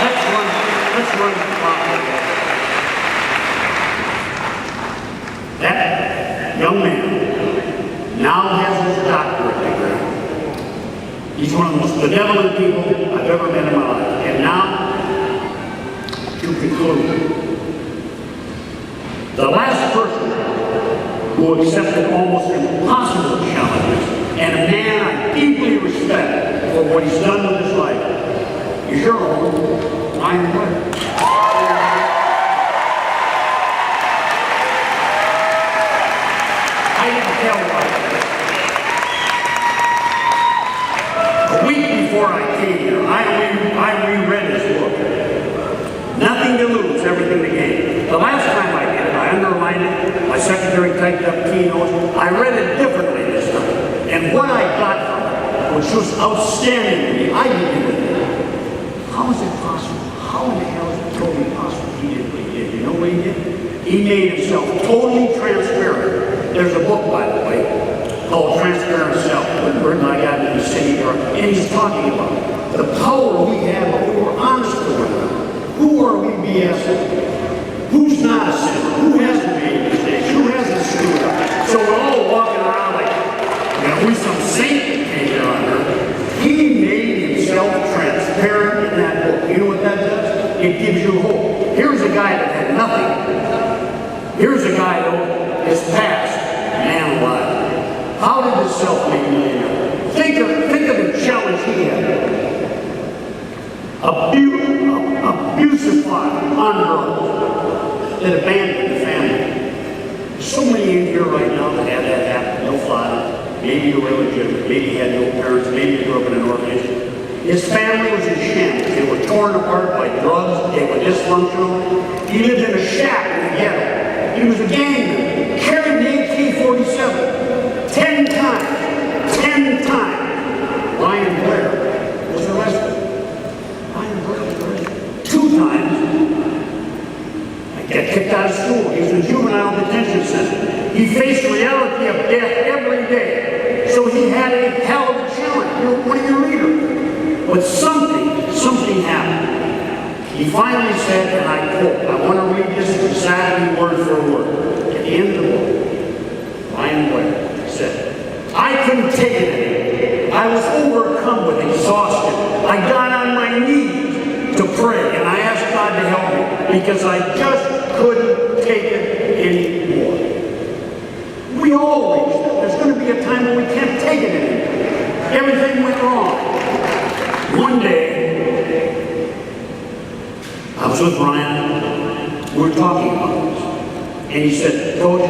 Let's run the clock. That young man now has his doctorate degree. He's one of the most benevolent people I've ever met in my life. And now, to conclude, the last person who accepted almost impossible challenges, and a man I deeply respect for what he's done with his life, is your own Ryan Blair. I didn't tell Ryan. A week before I came here, I reread his book. Nothing to lose, everything to gain. The last time I did it, I underlined it, my secretary typed up keynotes, I read it differently this time. And what I got from it, which was outstanding to me, I didn't do it. How is it possible? How in the hell is it totally possible he did what he did? You know what he did? He made himself totally transparent. There's a book, by the way, called Transparent Self, written by a guy named City, and he's talking about the power we have if we were honest with one another. Who are we BSing? Who's not a sinner? Who hasn't made mistakes? Who hasn't screwed up? So we're all walking around like, we're some saint that came here on earth. He made himself transparent in that book. You know what that does? It gives you hope. Here's a guy that had nothing. Here's a guy, though, his past, man alive. How did this self-made millionaire? Think of the challenge he had. Abusive father on Reynolds that abandoned the family. There's so many in here right now that had that happen. No father. Maybe you were illegitimate. Maybe you had no parents. Maybe you grew up in an orphanage. His family was in shambles. They were torn apart by drugs. They were dysfunctional. He lived in a shack in the ghetto. He was a gangman. Carried the AK-47 10 times. 10 times. Ryan Blair was arrested. Ryan Blair was arrested 2 times. Got kicked out of school. He was in juvenile detention center. He faced the reality of death every day. So he had a hell of a challenge. You're one of your leaders. But something happened. He finally said, and I quote, I want to read this exactly word for word. At the end of the book, Ryan Blair said, I couldn't take it anymore. I was overcome with exhaustion. I got on my knees to pray, and I asked God to help me because I just couldn't take it anymore. We all reach that. There's going to be a time when we can't take it anymore. Everything went wrong. One day, I was with Ryan. We were talking about this. And he said, Coach,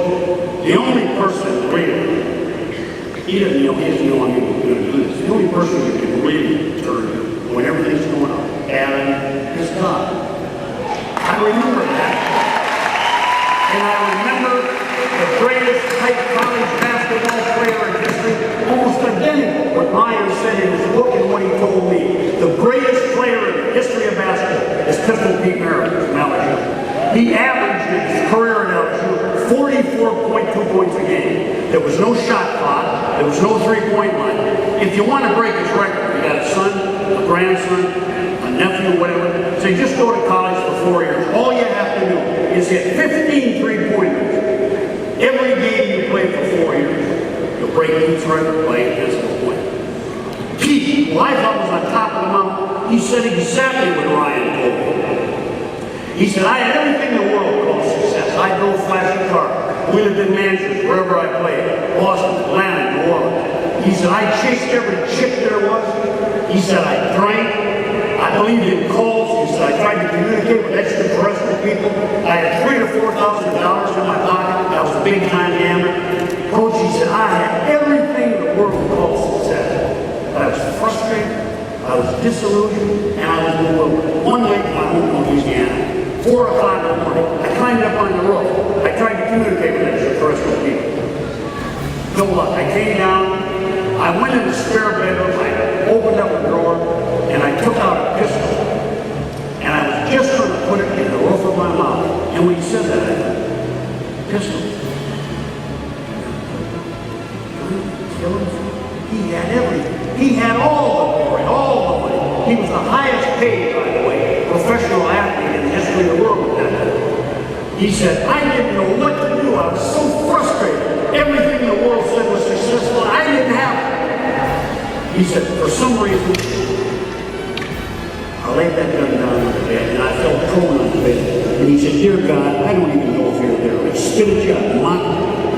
the only person really, he doesn't know I'm going to do this. The only person who can really turn you when everything's going on, Adam, is God. I remember that. And I remember the greatest high college basketball player in history, almost identical what Ryan said in his book and what he told me. The greatest player in the history of basketball is Pistol Pete Merritt from LSU. He averaged in his career in LSU 44.2 points a game. There was no shot clock. There was no three-point line. If you want to break his record, you got a son, a grandson, a nephew, whatever. So you just go to college for 4 years. All you have to do is hit 15 three-pointers. Every game you play for 4 years, you'll break Pete's record by 8 decimal point. Pete, who I thought was on top of the mountain, he said exactly what Ryan told me. He said, I had everything in the world called success. I drove flashy cars. We lived in mansions wherever I played. Boston, Atlanta, New Orleans. He said, I chased every chick there was. He said, I drank. I believed in calls. He said, I tried to communicate with extraterrestrial people. I had $3,000 to $4,000 in my pocket. I was a big-time gambler. Coach, he said, I had everything in the world called success. But I was frustrated. I was disillusioned. And I was bewildered. One night, my home in Louisiana, 4 o'clock in the morning, I climbed up on the roof. I tried to communicate with extraterrestrial people. No luck. I came down. I went in the spare bedroom. I opened up a drawer, and I took out a pistol. And I was just going to put it in the roof of my mouth. And when he said that, I thought, pistol. He had everything. He had all the glory, all the money. He was the highest paid, by the way, professional athlete in the history of the world with that. He said, I didn't know what to do. I was so frustrated. Everything the world said was successful. I didn't have it. He said, for some reason, I laid that gun down on the bed, and I felt prone on the bed. And he said, dear God, I don't even know if you're there. I spit at you, I mocked you.